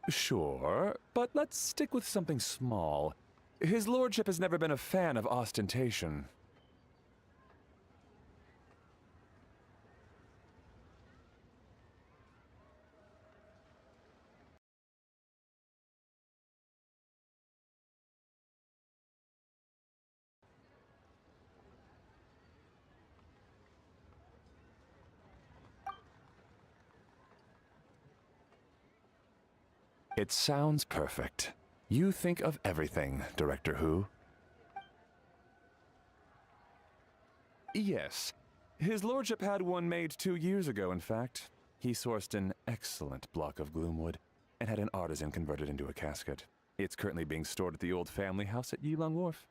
Sure, but let's stick with something small. His lordship has never been a fan of ostentation. It sounds perfect. You think of everything, Director Who. Yes. His lordship had one made 2 years ago, in fact. He sourced an excellent block of gloomwood and had an artisan convert it into a casket. It's currently being stored at the old family house at Yilong Wharf.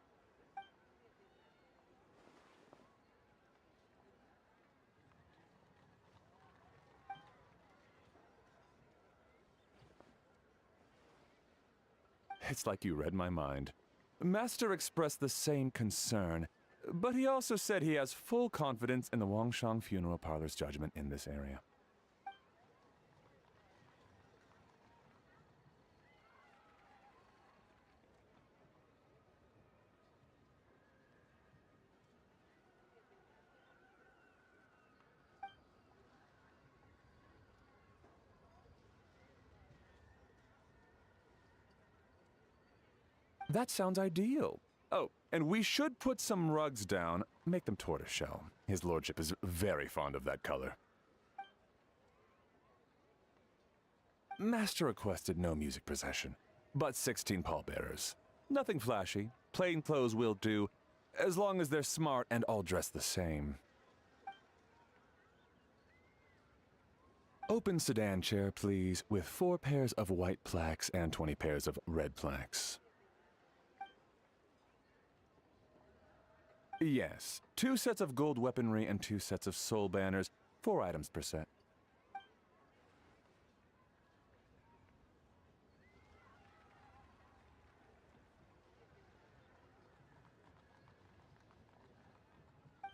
It's like you read my mind. Master expressed the same concern, but he also said he has full confidence in the Wangshang Funeral Parlor's judgment in this area. That sounds ideal. Oh, and we should put some rugs down. Make them tortoiseshell. His lordship is very fond of that color. Master requested no music procession, but 16 pallbearers. Nothing flashy. Plain clothes will do, as long as they're smart and all dressed the same. Open sedan chair, please, with 4 pairs of white plaques and 20 pairs of red plaques. Yes, 2 sets of gold weaponry and 2 sets of soul banners, 4 items per set.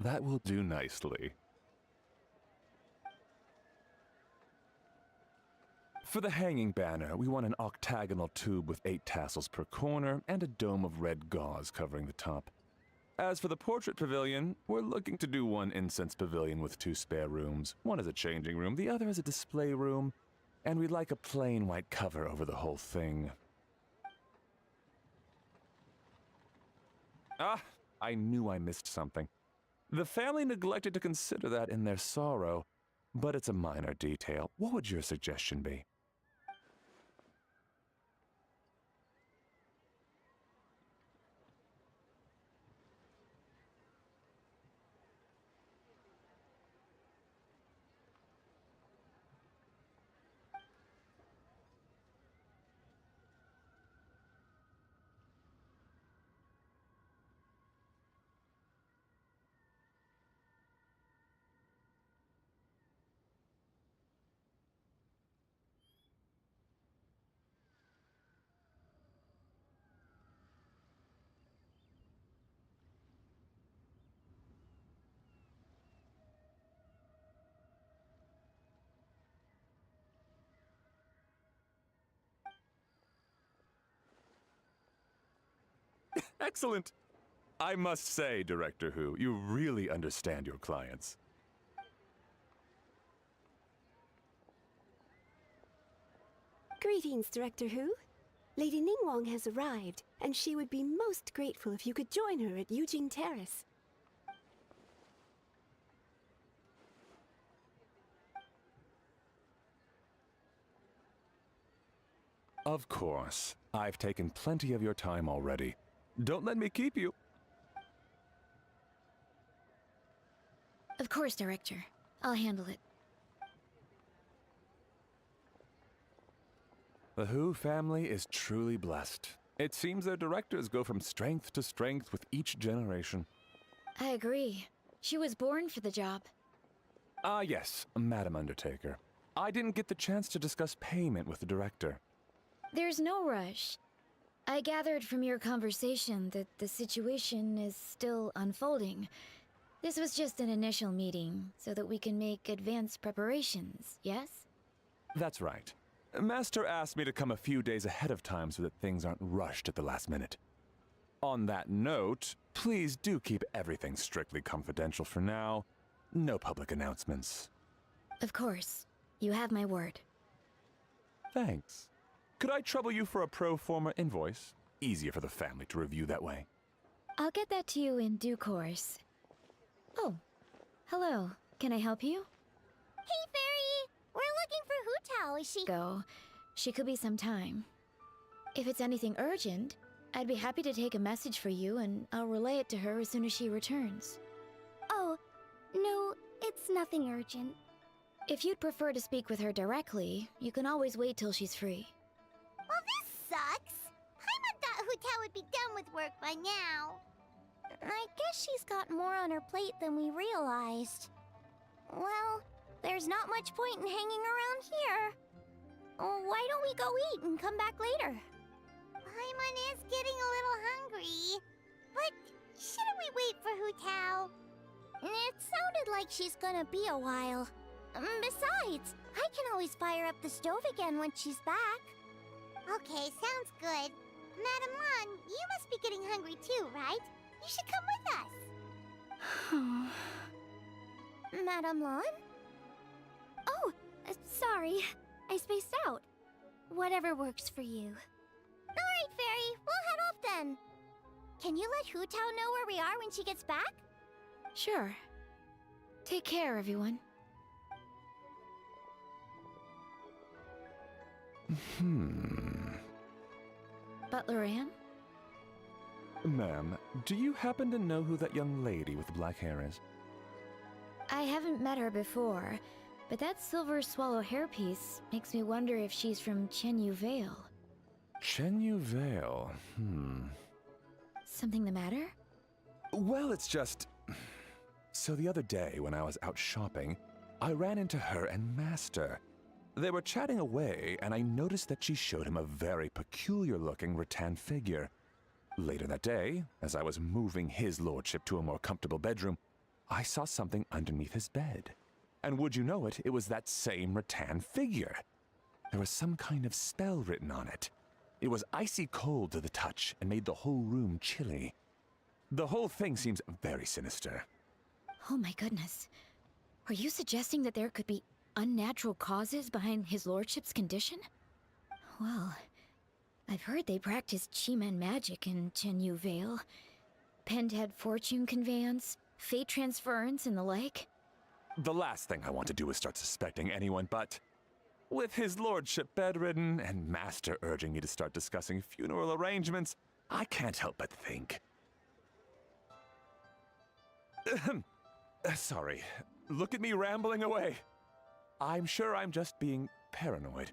That will do nicely. For the hanging banner, we want an octagonal tube with 8 tassels per corner and a dome of red gauze covering the top. As for the portrait pavilion, we're looking to do one incense pavilion with 2 spare rooms. One as a changing room, the other as a display room, and we'd like a plain white cover over the whole thing. Ah, I knew I missed something. The family neglected to consider that in their sorrow, but it's a minor detail. What would your suggestion be? Excellent! I must say, Director Who, you really understand your clients. Greetings, Director Who. Lady Ningguang has arrived, and she would be most grateful if you could join her at Yujing Terrace. Of course. I've taken plenty of your time already. Don't let me keep you. Of course, Director. I'll handle it. The Who family is truly blessed. It seems their directors go from strength to strength with each generation. I agree. She was born for the job. Ah, yes, Madam Undertaker. I didn't get the chance to discuss payment with the director. There's no rush. I gathered from your conversation that the situation is still unfolding. This was just an initial meeting, so that we can make advanced preparations, yes? That's right. Master asked me to come a few days ahead of time so that things aren't rushed at the last minute. On that note, please do keep everything strictly confidential for now. No public announcements. Of course. You have my word. Thanks. Could I trouble you for a pro forma invoice? Easier for the family to review that way. I'll get that to you in due course. Oh, hello. Can I help you? Hey, Fairy! We're looking for Hu Tao. Is she... Go. She could be some time. If it's anything urgent, I'd be happy to take a message for you and I'll relay it to her as soon as she returns. Oh, no, it's nothing urgent. If you'd prefer to speak with her directly, you can always wait till she's free. Well, this sucks. Paimon thought Hu Tao would be done with work by now. I guess she's got more on her plate than we realized. Well, there's not much point in hanging around here. Why don't we go eat and come back later? Paimon is getting a little hungry. But shouldn't we wait for Hu Tao? It sounded like she's gonna be a while. Besides, I can always fire up the stove again when she's back. Okay, sounds good. Madame Lan, you must be getting hungry too, right? You should come with us. Madame Lan? Oh, sorry. I spaced out. Whatever works for you. Alright, Fairy. We'll head off then. Can you let Hu Tao know where we are when she gets back? Sure. Take care, everyone. Butler Anne? Ma'am, do you happen to know who that young lady with the black hair is? I haven't met her before, but that silver swallow hairpiece makes me wonder if she's from Chenyu Vale. Chenyu Vale, Something the matter? Well, it's just... So the other day, when I was out shopping, I ran into her and Master. They were chatting away, and I noticed that she showed him a very peculiar-looking rattan figure. Later that day, as I was moving his lordship to a more comfortable bedroom, I saw something underneath his bed. And would you know it, it was that same rattan figure. There was some kind of spell written on it. It was icy cold to the touch and made the whole room chilly. The whole thing seems very sinister. Oh my goodness. Are you suggesting that there could be unnatural causes behind his lordship's condition? Well, I've heard they practice Chi-Man magic in Chenyu Vale. Pentad fortune conveyance, fate transference, and the like. The last thing I want to do is start suspecting anyone, but... with his lordship bedridden and Master urging me to start discussing funeral arrangements, I can't help but think. Sorry. Look at me rambling away. I'm sure I'm just being paranoid.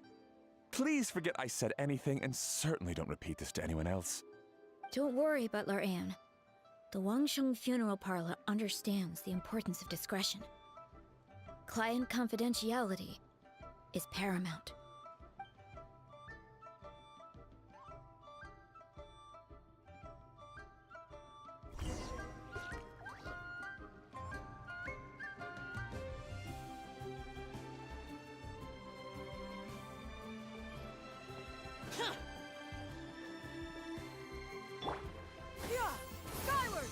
Please forget I said anything and certainly don't repeat this to anyone else. Don't worry, Butler Anne. The Wangsheng Funeral Parlor understands the importance of discretion. Client confidentiality is paramount. Skyward!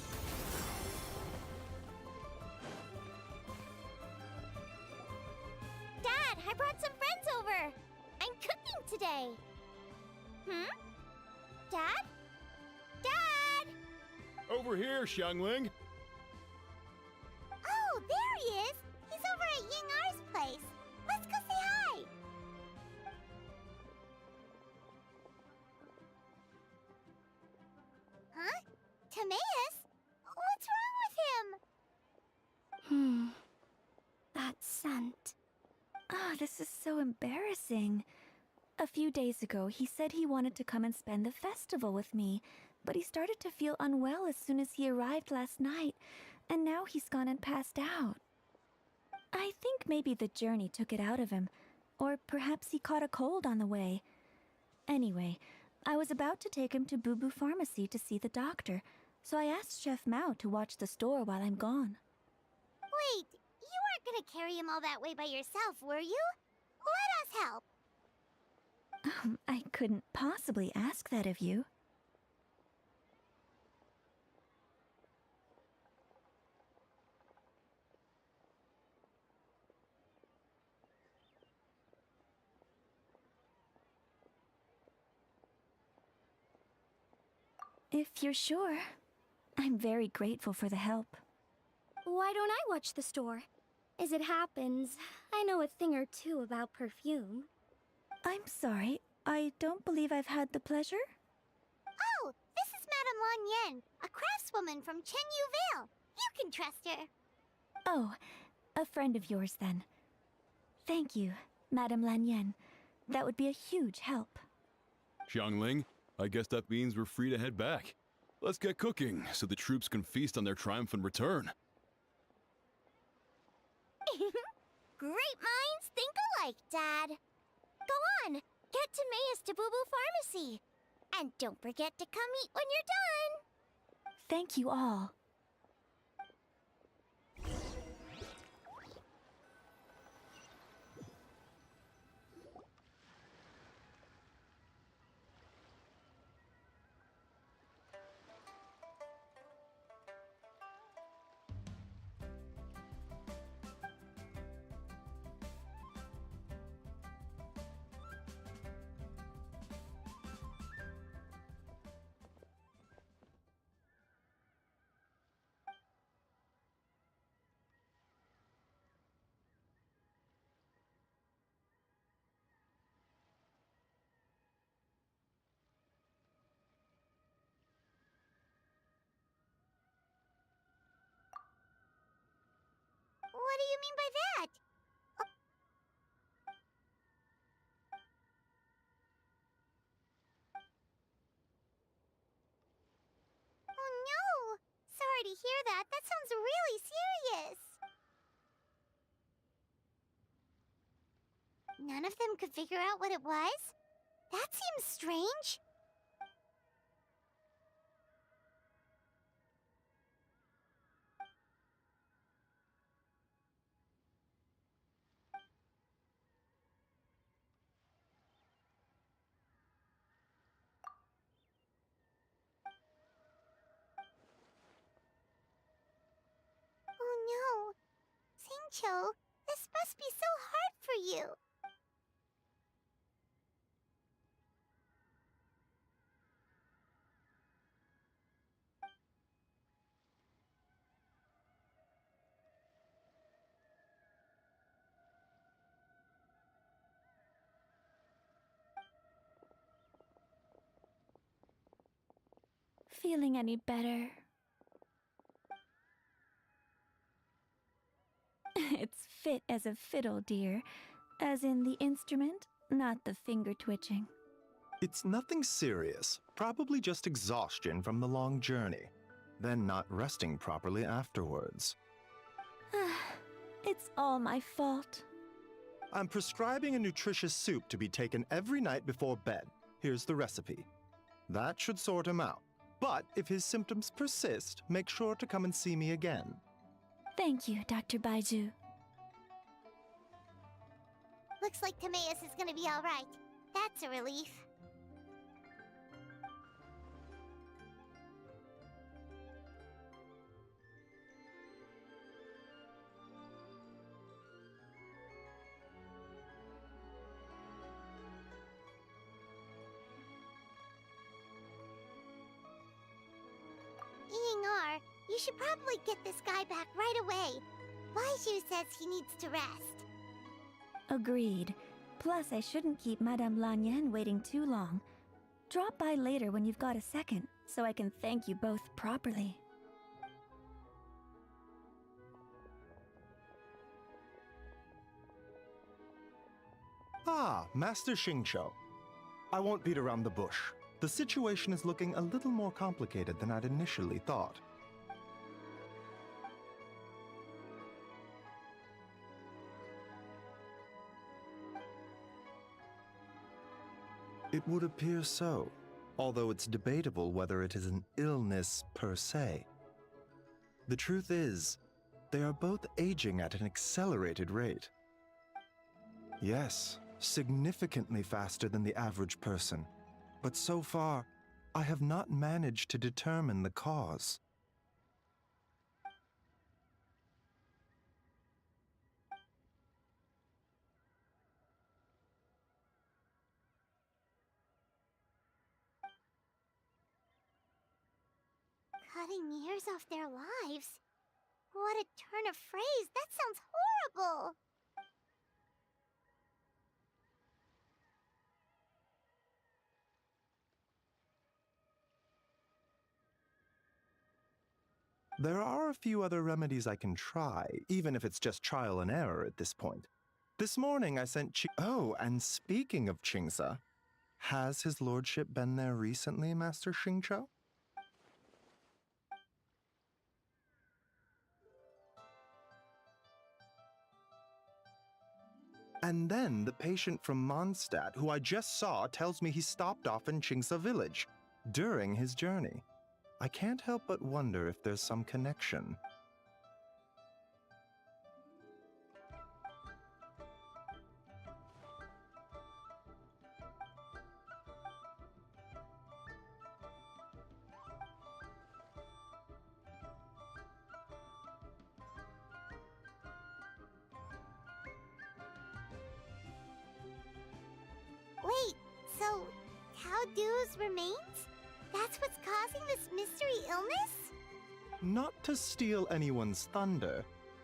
Dad, I brought some friends over. I'm cooking today. Dad? Dad! Over here, Xiangling. Oh, there he is. He's over at Ying R's place. Let's go say hi. Huh? Timaeus? What's wrong with him? That scent. Ah, this is so embarrassing. A few days ago, he said he wanted to come and spend the festival with me, but he started to feel unwell as soon as he arrived last night, and now he's gone and passed out. I think maybe the journey took it out of him, or perhaps he caught a cold on the way. Anyway, I was about to take him to Boo Boo Pharmacy to see the doctor, so I asked Chef Mao to watch the store while I'm gone. Wait, you weren't gonna carry him all that way by yourself, were you? Let us help. I couldn't possibly ask that of you. If you're sure, I'm very grateful for the help. Why don't I watch the store? As it happens, I know a thing or two about perfume. I'm sorry, I don't believe I've had the pleasure. Oh, this is Madame Lan Yen, a craftswoman from Chenyu Vale. You can trust her. Oh, a friend of yours then. Thank you, Madame Lan Yen. That would be a huge help. Xiangling, I guess that means we're free to head back. Let's get cooking so the troops can feast on their triumphant return. Great minds think alike, Dad. Go on, get to May's Tabubu Pharmacy. And don't forget to come eat when you're done. Thank you all. What do you mean by that? Oh no! Sorry to hear that. That sounds really serious. None of them could figure out what it was? That seems strange. Oh no. Singcho, this must be so hard for you. Feeling any better? It's fit as a fiddle, dear. As in the instrument, not the finger twitching. It's nothing serious, probably just exhaustion from the long journey, then not resting properly afterwards. It's all my fault. I'm prescribing a nutritious soup to be taken every night before bed. Here's the recipe. That should sort him out. But if his symptoms persist, make sure to come and see me again. Thank you, Dr. Baiju. Looks like Timaeus is gonna be alright. That's a relief. Ying-ar, you should probably get this guy back right away. Baiju says he needs to rest. Agreed. Plus, I shouldn't keep Madame Lan Yen waiting too long. Drop by later when you've got a second, so I can thank you both properly. Ah, Master Xingqiu. I won't beat around the bush. The situation is looking a little more complicated than I'd initially thought. It would appear so, although it's debatable whether it is an illness per se. The truth is, they are both aging at an accelerated rate. Yes, significantly faster than the average person. But so far, I have not managed to determine the cause. Cutting years off their lives? What a turn of phrase! That sounds horrible! There are a few other remedies I can try, even if it's just trial and error at this point. This morning I sent Oh, and speaking of Qingsa, has his lordship been there recently, Master Xingqiu? And then the patient from Mondstadt, who I just saw, tells me he stopped off in Qingsa village during his journey. I can't help but wonder if there's some connection. Wait, so Tao Du's remains? That's what's causing this mystery illness? Not to steal anyone's thunder,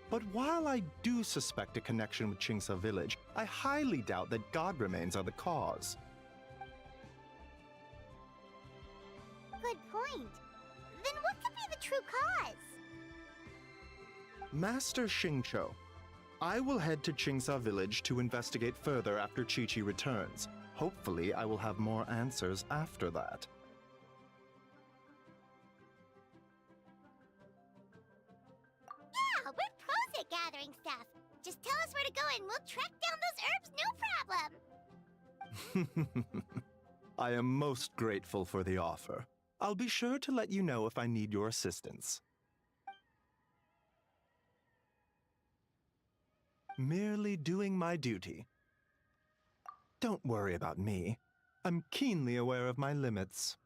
but while I do suspect a connection with Qingsa village, I highly doubt that god remains are the cause. Good point. Then what could be the true cause? Master Xingqiu, I will head to Qingsa village to investigate further after Chi-Chi returns. Hopefully, I will have more answers after that. Yeah, we're pros at gathering stuff. Just tell us where to go and we'll track down those herbs, no problem. I am most grateful for the offer. I'll be sure to let you know if I need your assistance. Merely doing my duty. Don't worry about me. I'm keenly aware of my limits.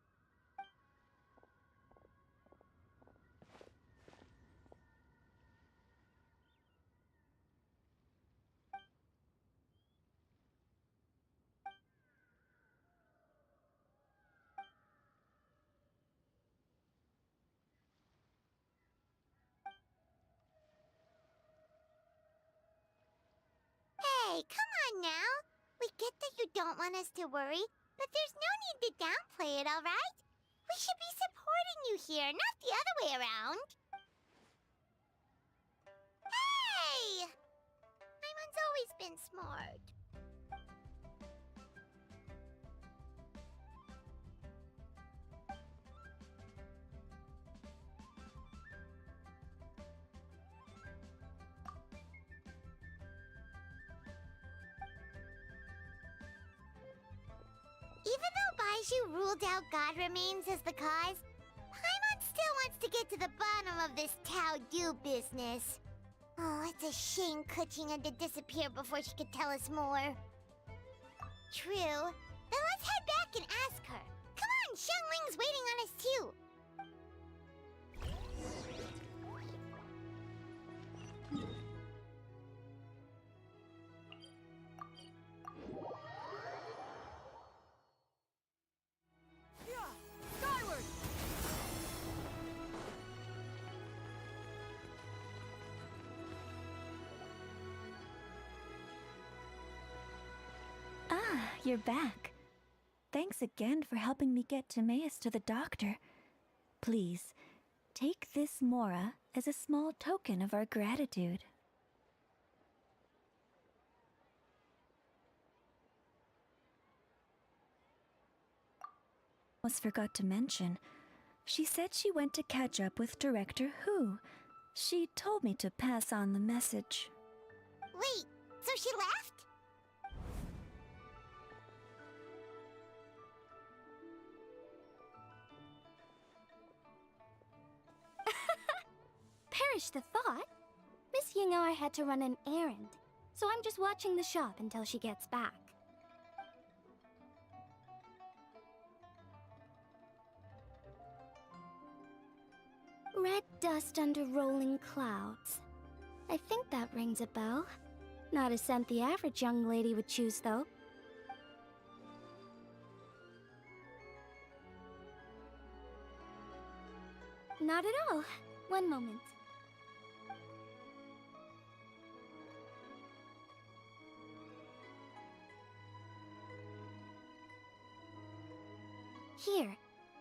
Hey, come on now. We get that you don't want us to worry, but there's no need to downplay it, alright? We should be supporting you here, not the other way around. Hey! Paimon's always been smart. Even though Baizhu ruled out God remains as the cause, Paimon still wants to get to the bottom of this Tao Du business. Oh, it's a shame Kuching had to disappear before she could tell us more. True. Then let's head back and ask her. Come on, Xiangling's waiting on us too. Skyward! Ah, you're back. Thanks again for helping me get Timaeus to the doctor. Please, take this Mora as a small token of our gratitude. Almost forgot to mention, she said she went to catch up with Director Hu. She told me to pass on the message. Wait, so she left? Perish the thought. Miss Ying I had to run an errand, so I'm just watching the shop until she gets back. Red dust under rolling clouds. I think that rings a bell. Not a scent the average young lady would choose, though. Not at all. One moment. Here.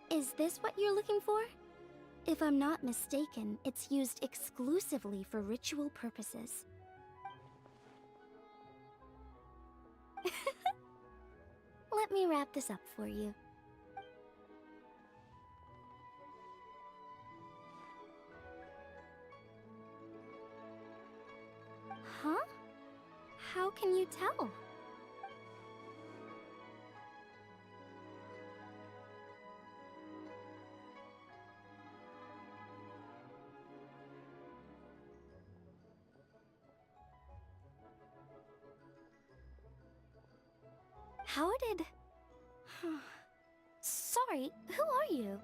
Is this what you're looking for? If I'm not mistaken, it's used exclusively for ritual purposes. Let me wrap this up for you. Huh? How can you tell? How did... Sorry, who are you?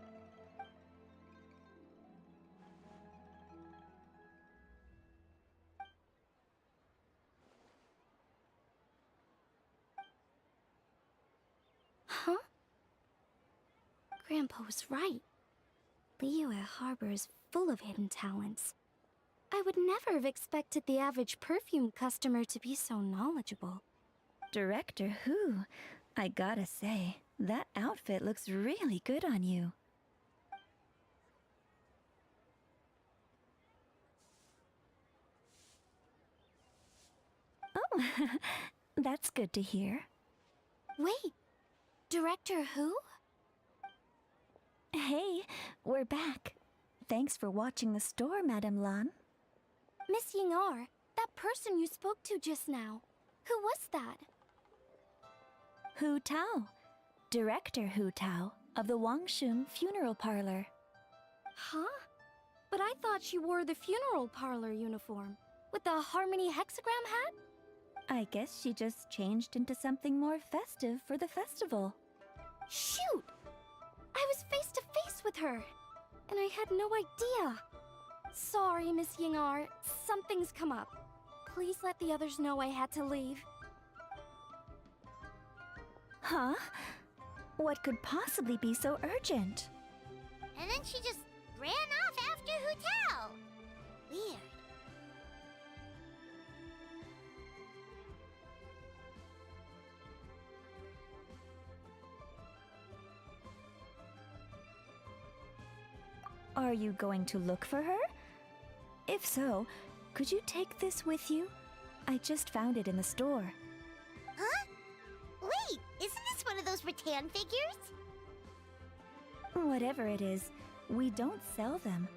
Huh? Grandpa was right. Liyue Harbor is full of hidden talents. I would never have expected the average perfume customer to be so knowledgeable. Director Who? I gotta say, that outfit looks really good on you. Oh, that's good to hear. Wait, Director Who? Hey, we're back. Thanks for watching the store, Madame Lan. Miss Ying-ar, that person you spoke to just now. Who was that? Hu Tao. Director Hu Tao of the Wangshun Funeral Parlor. Huh? But I thought she wore the funeral parlor uniform. With the Harmony hexagram hat? I guess she just changed into something more festive for the festival. Shoot! I was face to face with her, and I had no idea. Sorry, Miss Ying-ar. Something's come up. Please let the others know I had to leave. Huh? What could possibly be so urgent? And then she just ran off after Hu Tao. Weird. Are you going to look for her? If so, could you take this with you? I just found it in the store. Huh? Wait, isn't this one of those rattan figures? Whatever it is, we don't sell them.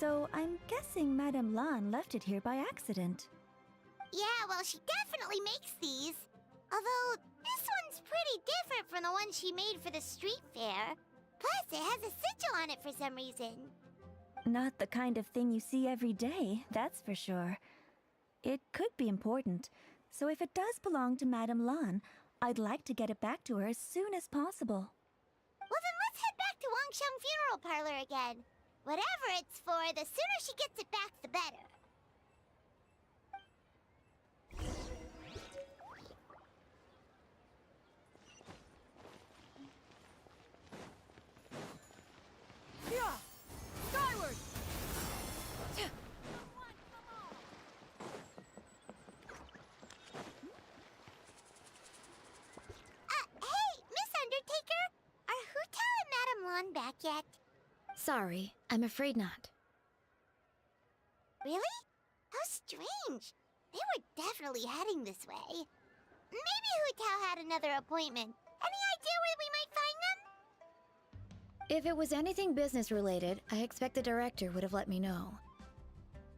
So I'm guessing Madame Lan left it here by accident. Yeah, well, she definitely makes these. Although, this one's pretty different from the one she made for the street fair. Plus, it has a sigil on it for some reason. Not the kind of thing you see every day, that's for sure. It could be important, so if it does belong to Madame Lan, I'd like to get it back to her as soon as possible. Well, then let's head back to Wangsheng Funeral Parlor again. Whatever it's for, the sooner she gets it back, the better. Skyward! Hey, Miss Undertaker! Are Hu Tao and Madame Lan back yet? Sorry, I'm afraid not. Really? How strange. They were definitely heading this way. Maybe Hu Tao had another appointment. Any idea where we might find them? If it was anything business related, I expect the director would have let me know.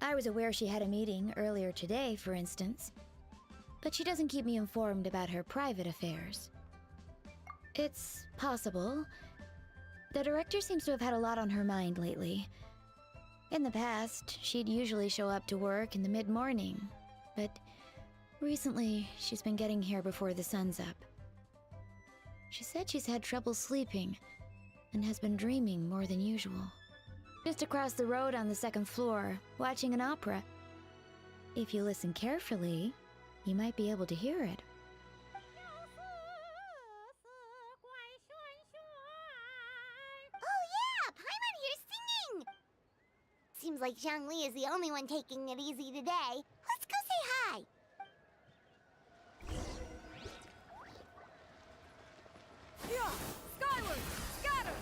I was aware she had a meeting earlier today, for instance. But she doesn't keep me informed about her private affairs. It's possible. The director seems to have had a lot on her mind lately. In the past, she'd usually show up to work in the mid-morning, but recently she's been getting here before the sun's up. She said she's had trouble sleeping and has been dreaming more than usual. Just across the road on the second floor, watching an opera. If you listen carefully, you might be able to hear it. Oh yeah, Paimon here's singing! Seems like Zhongli is the only one taking it easy today. Let's go say hi! Yeah! Skyward! Scatter!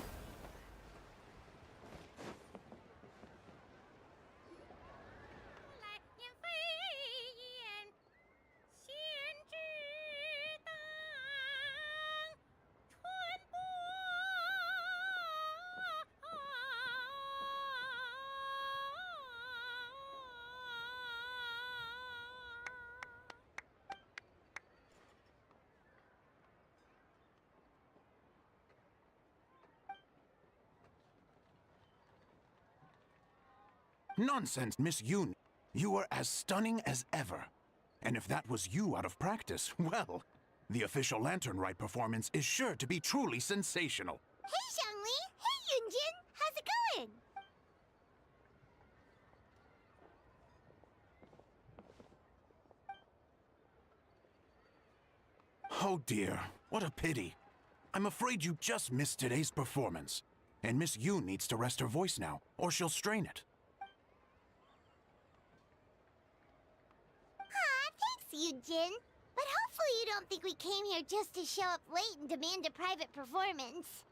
Nonsense, Miss Yoon. You are as stunning as ever. And if that was you out of practice, well, the official Lantern Rite performance is sure to be truly sensational. Hey Zhongli! Hey Yunjin! How's it going? Oh dear, what a pity. I'm afraid you just missed today's performance. And Miss Yoon needs to rest her voice now, or she'll strain it. Yunjin, but hopefully you don't think we came here just to show up late and demand a private performance.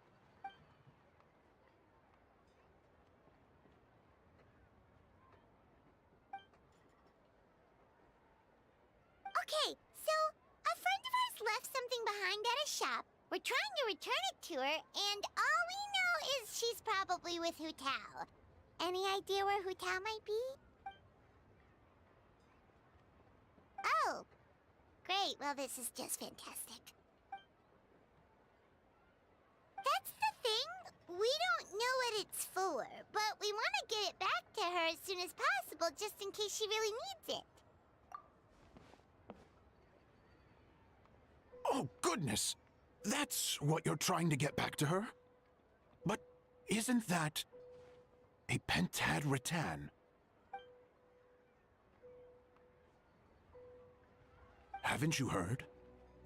Okay, so a friend of ours left something behind at a shop. We're trying to return it to her, and all we know is she's probably with Hu Tao. Any idea where Hu Tao might be? Oh, great. Well, this is just fantastic. That's the thing. We don't know what it's for, but we want to get it back to her as soon as possible just in case she really needs it. Oh, goodness! That's what you're trying to get back to her? But isn't that a pentad rattan? Haven't you heard?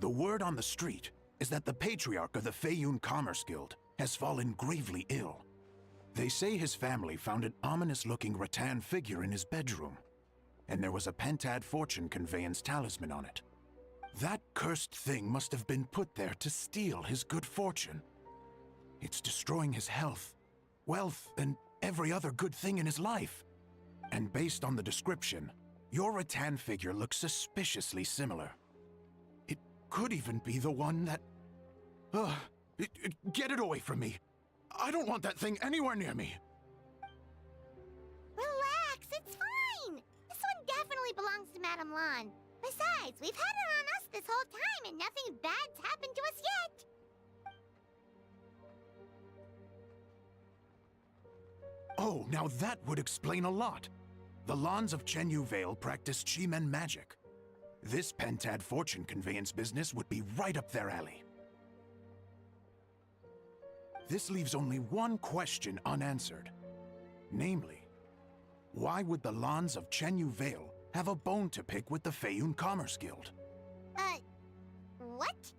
The word on the street is that the patriarch of the Feiyun Commerce Guild has fallen gravely ill. They say his family found an ominous-looking rattan figure in his bedroom, and there was a pentad fortune conveyance talisman on it. That cursed thing must have been put there to steal his good fortune. It's destroying his health, wealth, and every other good thing in his life. And based on the description, your rattan figure looks suspiciously similar. It could even be the one that... get it away from me. I don't want that thing anywhere near me. Relax, it's fine. This one definitely belongs to Madame Lan. Besides, we've had it on us this whole time and nothing bad's happened to us yet. Oh, now that would explain a lot. The Lans of Chenyu Vale practice Chi-Men magic. This pentad fortune conveyance business would be right up their alley. This leaves only one question unanswered. Namely, why would the Lans of Chenyu Vale have a bone to pick with the Feiyun Commerce Guild? What?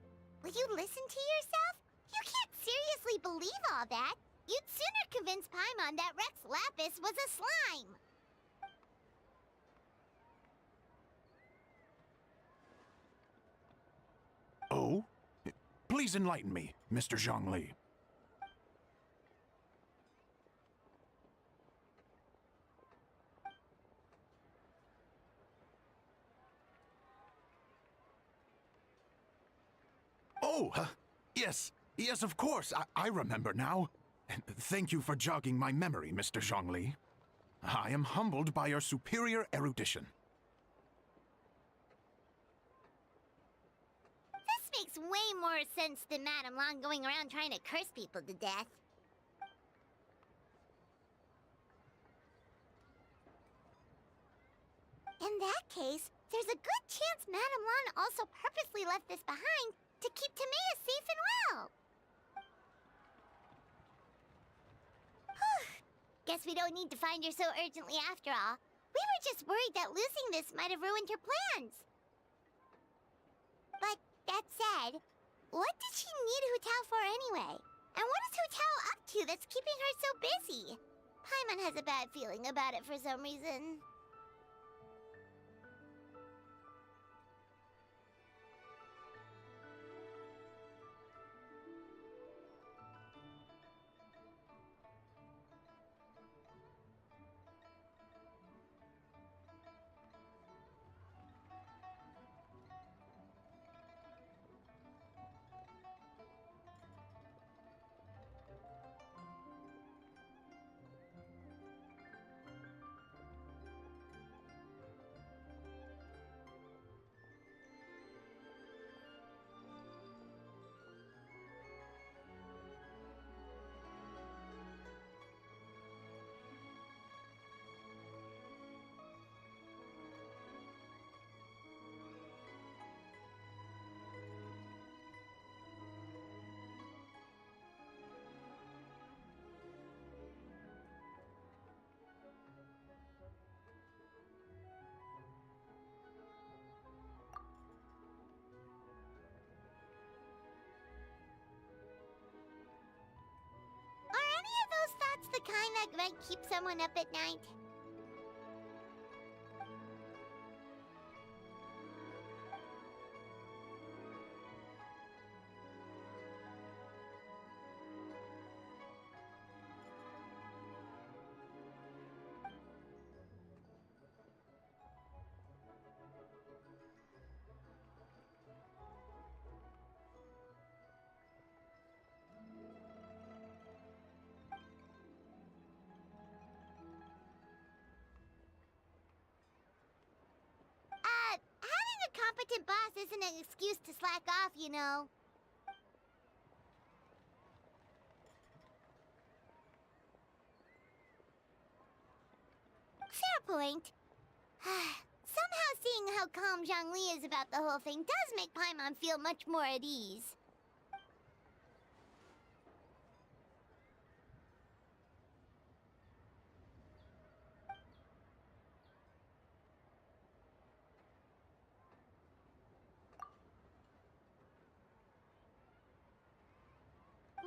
Will you listen to yourself? You can't seriously believe all that. You'd sooner convince Paimon that Rex Lapis was a slime. Oh? Please enlighten me, Mr. Zhongli. Oh, yes. Yes, of course. I remember now. Thank you for jogging my memory, Mr. Zhongli. I am humbled by your superior erudition. This makes way more sense than Madame Lan going around trying to curse people to death. In that case, there's a good chance Madame Lan also purposely left this behind to keep Timea safe and well. Guess we don't need to find her so urgently after all. We were just worried that losing this might have ruined her plans. But that said, what did she need Hu Tao for anyway? And what is Hu Tao up to that's keeping her so busy? Paimon has a bad feeling about it for some reason. Are any of those thoughts the kind that might keep someone up at night? Having a competent boss isn't an excuse to slack off, you know. Fair point. Somehow seeing how calm Zhongli is about the whole thing does make Paimon feel much more at ease.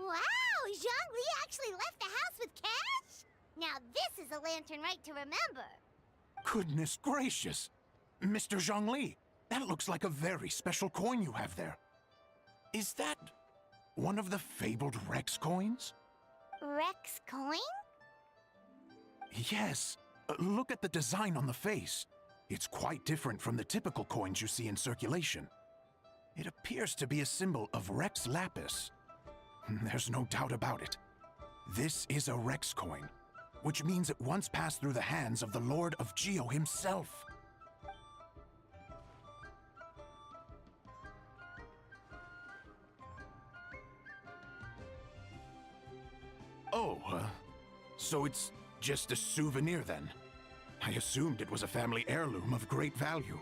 Wow! Zhongli actually left the house with cash? Now this is a lantern right to remember. Goodness gracious! Mr. Zhongli, that looks like a very special coin you have there. Is that one of the fabled Rex coins? Rex coin? Yes. Look at the design on the face. It's quite different from the typical coins you see in circulation. It appears to be a symbol of Rex Lapis. There's no doubt about it. This is a Rex coin, which means it once passed through the hands of the Lord of Geo himself. Oh, so it's just a souvenir then? I assumed it was a family heirloom of great value.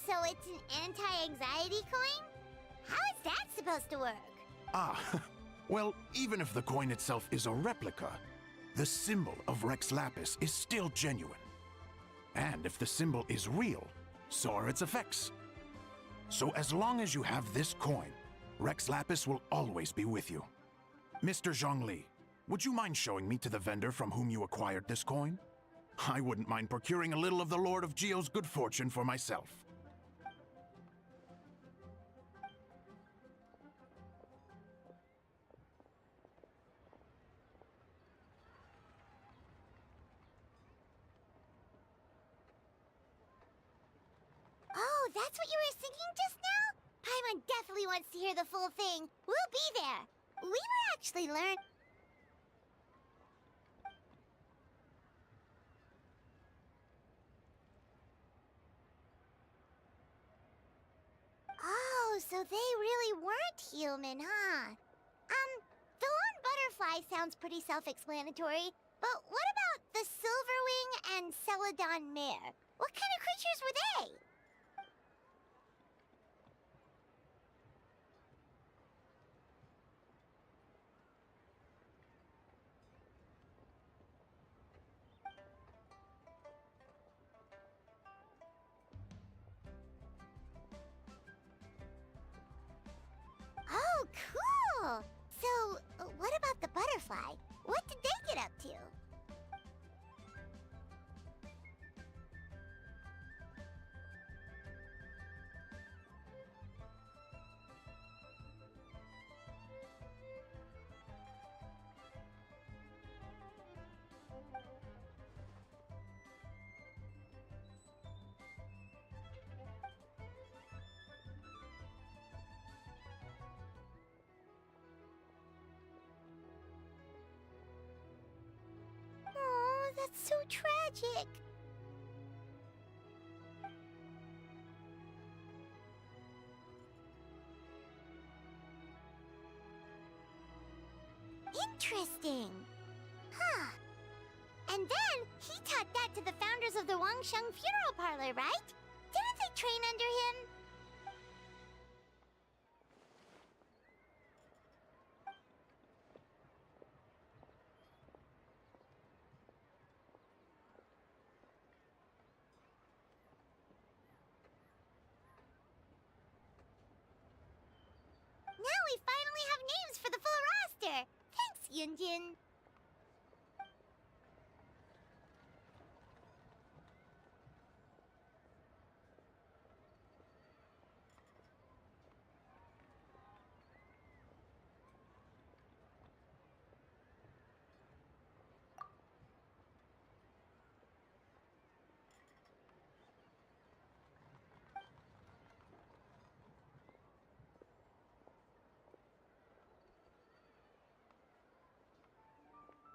So it's an anti-anxiety coin? How is that supposed to work? Ah, well, even if the coin itself is a replica, the symbol of Rex Lapis is still genuine. And if the symbol is real, so are its effects. So as long as you have this coin, Rex Lapis will always be with you. Mr. Zhongli, would you mind showing me to the vendor from whom you acquired this coin? I wouldn't mind procuring a little of the Lord of Geo's good fortune for myself. Oh, that's what you were singing just now? Paimon definitely wants to hear the full thing. We'll be there. We were actually Oh, so they really weren't human, huh? The lone butterfly sounds pretty self-explanatory, but what about the Silverwing and Celadon Mare? What kind of creatures were they? Firefly. What did they get up to? Oh, that's so tragic. Interesting. Huh. And then he taught that to the founders of the Wangsheng Funeral Parlor, right? Didn't they train under him? Now we finally have names for the full roster. Thanks, Yunjin.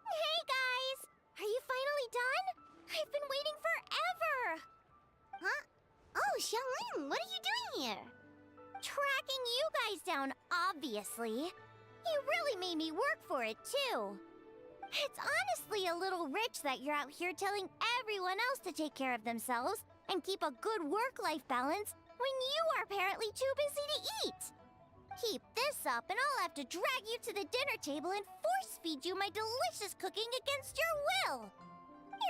Hey guys! Are you finally done? I've been waiting forever! Huh? Oh, Xiangling, what are you doing here? Tracking you guys down, obviously. You really made me work for it, too. It's honestly a little rich that you're out here telling everyone else to take care of themselves and keep a good work-life balance when you are apparently too busy to eat. Keep this up and I'll have to drag you to the dinner table and force-feed you my delicious cooking against your will.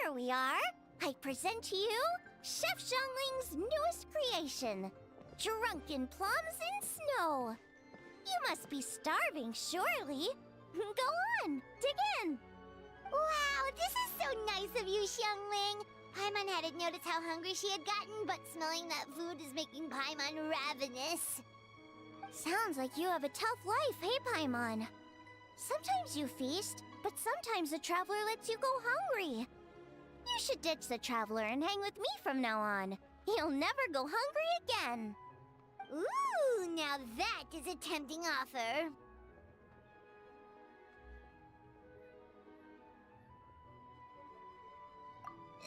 Here we are. I present to you Chef Xiangling's newest creation, Drunken Plums in Snow. You must be starving, surely. Go on, dig in. Wow, this is so nice of you, Xiangling. Paimon hadn't noticed how hungry she had gotten, but smelling that food is making Paimon ravenous. Sounds like you have a tough life, hey, Paimon? Sometimes you feast, but sometimes the Traveler lets you go hungry. You should ditch the Traveler and hang with me from now on. You'll never go hungry again. Ooh, now that is a tempting offer.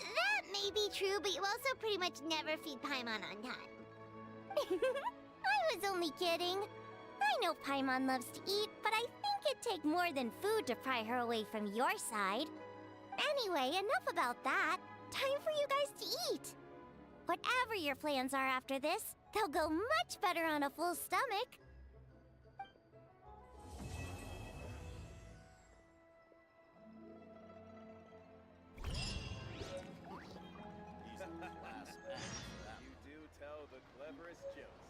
That may be true, but you also pretty much never feed Paimon on time. I was only kidding. I know Paimon loves to eat, but I think it'd take more than food to pry her away from your side. Anyway, enough about that. Time for you guys to eat. Whatever your plans are after this, they'll go much better on a full stomach. You do tell the cleverest joke.